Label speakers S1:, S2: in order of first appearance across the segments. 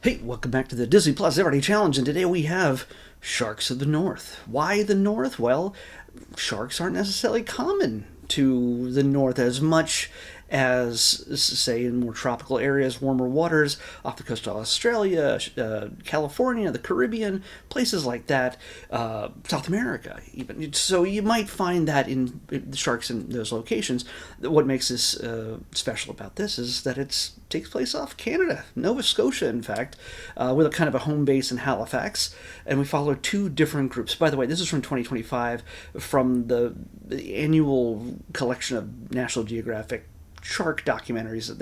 S1: Hey, welcome back to the Disney Plus Everyday Challenge, and today we have Sharks of the North. Why the North? Well, sharks aren't necessarily common to the North as much as, say, in more tropical areas, warmer waters, off the coast of Australia, California, the Caribbean, places like that, South America even. So you might find that in the sharks in those locations. What makes this special about this is that it takes place off Canada, Nova Scotia, in fact, with a kind of a home base in Halifax, and we follow two different groups. By the way, this is from 2025, from the annual collection of National Geographic shark documentaries that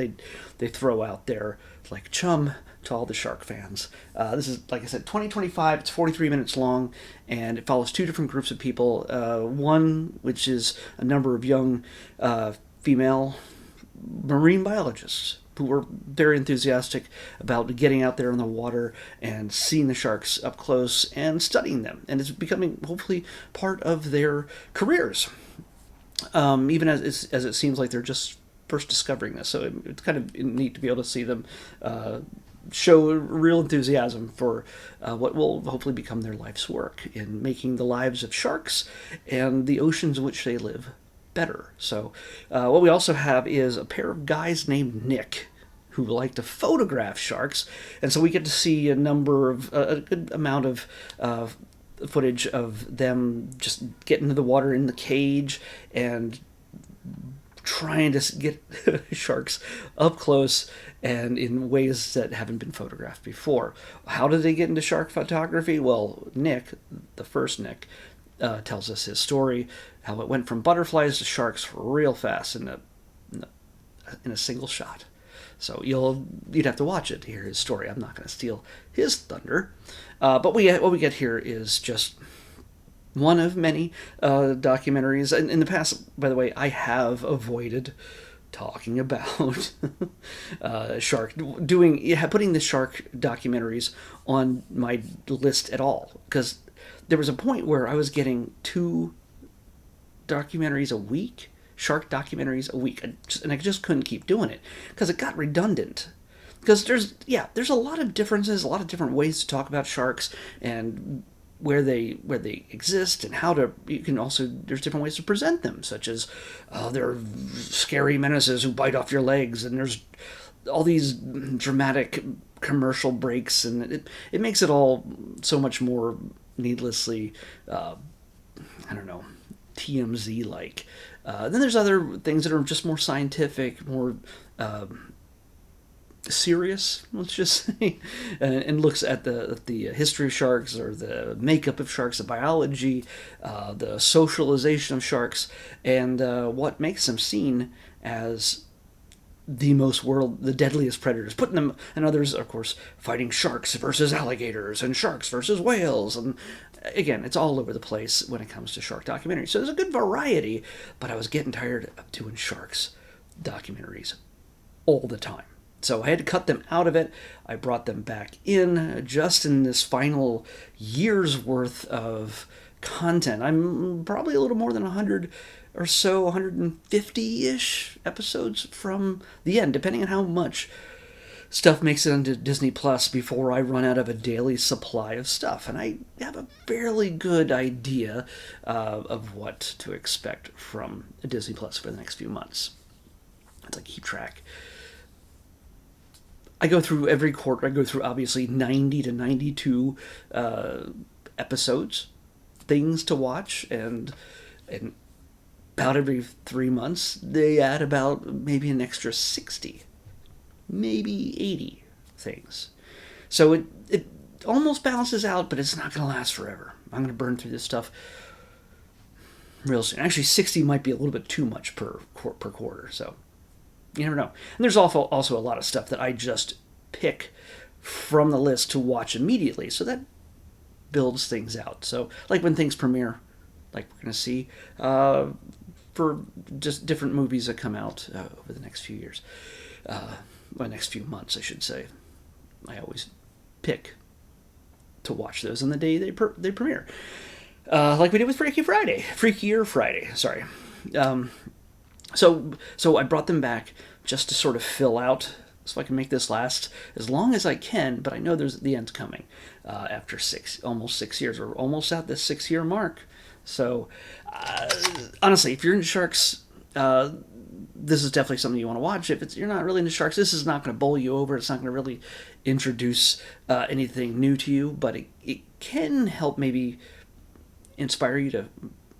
S1: they throw out there, like Chum to all the shark fans. This is, like I said, 2025. It's 43 minutes long, and it follows two different groups of people. One, which is a number of young female marine biologists who were very enthusiastic about getting out there in the water and seeing the sharks up close and studying them. And it's becoming, hopefully, part of their careers, even as it seems like they're just first discovering this. So it's kind of neat to be able to see them show real enthusiasm for what will hopefully become their life's work in making the lives of sharks and the oceans in which they live better. So what we also have is a pair of guys named Nick who like to photograph sharks, and so we get to see a good amount of footage of them just getting into the water in the cage and trying to get sharks up close and in ways that haven't been photographed before. How did they get into shark photography? Well, Nick, the first Nick, tells us his story, how it went from butterflies to sharks real fast in a single shot. So you'd have to watch it to hear his story. I'm not going to steal his thunder. But what we get here is just one of many documentaries. In the past, by the way, I have avoided talking about putting the shark documentaries on my list at all, because there was a point where I was getting 2 documentaries a week, shark documentaries a week, and I just couldn't keep doing it because it got redundant. Because there's a lot of differences, a lot of different ways to talk about sharks and where they exist, and there's different ways to present them, such as they're scary menaces who bite off your legs, and there's all these dramatic commercial breaks, and it makes it all so much more needlessly TMZ like. Then there's other things that are just more scientific, more serious, let's just say, and looks at the history of sharks, or the makeup of sharks, the biology, the socialization of sharks, and what makes them seen as the deadliest predators, putting them, and others, of course, fighting sharks versus alligators and sharks versus whales. And again, it's all over the place when it comes to shark documentaries. So there's a good variety, but I was getting tired of doing sharks documentaries all the time. So I had to cut them out of it. I brought them back in just in this final year's worth of content. I'm probably a little more than 100 or so, 150-ish episodes from the end, depending on how much stuff makes it onto Disney Plus before I run out of a daily supply of stuff. And I have a fairly good idea of what to expect from Disney Plus for the next few months. As I keep track. I go through every quarter. I go through obviously 90 to 92 episodes, things to watch, and about every 3 months they add about maybe an extra 60, maybe 80 things. So it almost balances out, but it's not going to last forever. I'm going to burn through this stuff real soon. Actually, 60 might be a little bit too much per quarter, so you never know. And there's also a lot of stuff that I just pick from the list to watch immediately, so that builds things out. So, like when things premiere, like we're going to see for just different movies that come out over the next few years, next few months, I should say. I always pick to watch those on the day they premiere, like we did with Freakier Friday. Sorry. So I brought them back just to sort of fill out so I can make this last as long as I can, but I know the end's coming after almost 6 years. We're almost at the 6-year mark. So, honestly, if you're into sharks, this is definitely something you want to watch. If you're not really into sharks, this is not going to bowl you over. It's not going to really introduce anything new to you, but it can help maybe inspire you to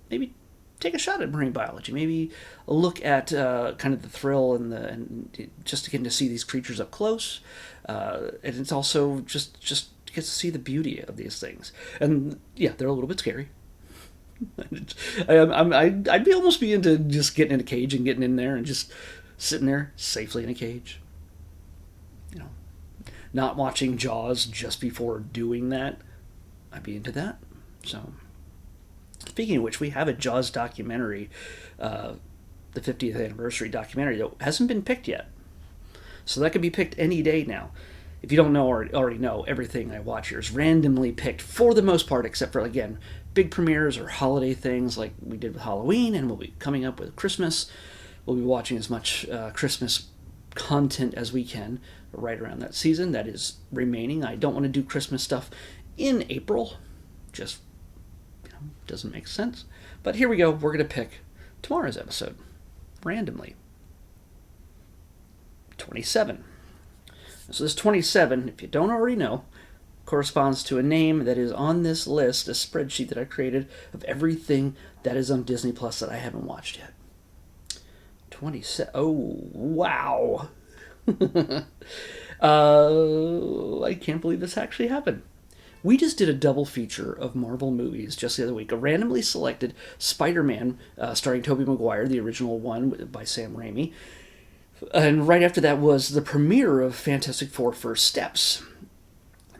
S1: maybe take a shot at marine biology. Maybe look at kind of the thrill and just getting to see these creatures up close. And it's also just to get to see the beauty of these things. And yeah, they're a little bit scary. I'd almost be into just getting in a cage and getting in there and just sitting there safely in a cage. You know, not watching Jaws just before doing that. I'd be into that. So, speaking of which, we have a Jaws documentary, the 50th anniversary documentary that hasn't been picked yet. So that could be picked any day now. If you don't know or already know, everything I watch here is randomly picked for the most part, except for, again, big premieres or holiday things like we did with Halloween, and we'll be coming up with Christmas. We'll be watching as much Christmas content as we can right around that season. That is remaining. I don't want to do Christmas stuff in April. Just doesn't make sense. But here we go. We're going to pick tomorrow's episode randomly. 27. So this 27, if you don't already know, corresponds to a name that is on this list, a spreadsheet that I created of everything that is on Disney Plus that I haven't watched yet. 27. Oh, wow. I can't believe this actually happened. We just did a double feature of Marvel movies just the other week. A randomly selected Spider-Man starring Tobey Maguire, the original one by Sam Raimi. And right after that was the premiere of Fantastic Four First Steps.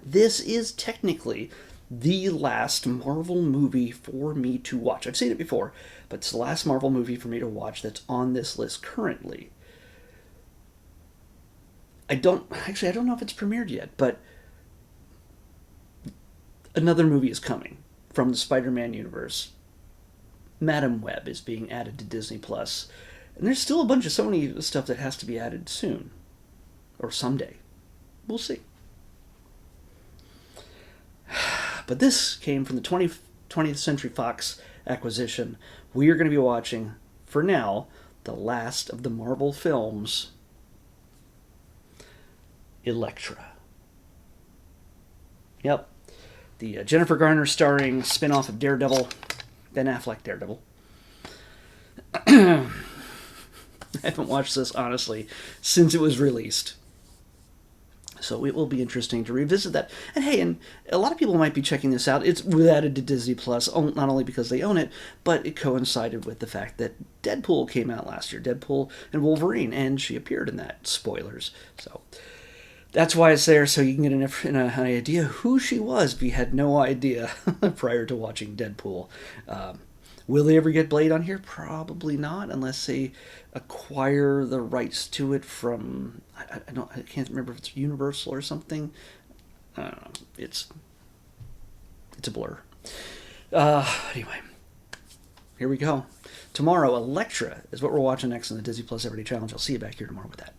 S1: This is technically the last Marvel movie for me to watch. I've seen it before, but it's the last Marvel movie for me to watch that's on this list currently. I don't know if it's premiered yet, but another movie is coming from the Spider-Man universe. Madam Web is being added to Disney Plus. And there's still a bunch of Sony stuff that has to be added soon. Or someday. We'll see. But this came from the 20th Century Fox acquisition. We are going to be watching, for now, the last of the Marvel films, Elektra. Yep. The Jennifer Garner starring spin-off of Daredevil, Ben Affleck Daredevil. I haven't watched this, honestly, since it was released. So it will be interesting to revisit that. And hey, and a lot of people might be checking this out. It's added to Disney Plus, not only because they own it, but it coincided with the fact that Deadpool came out last year. Deadpool and Wolverine, and she appeared in that. Spoilers. So that's why it's there, so you can get an idea who she was if you had no idea prior to watching Deadpool. Will they ever get Blade on here? Probably not, unless they acquire the rights to it from, I can't remember if it's Universal or something. I don't know. It's a blur. Anyway, here we go. Tomorrow, Elektra is what we're watching next on the Disney Plus Everyday Challenge. I'll see you back here tomorrow with that.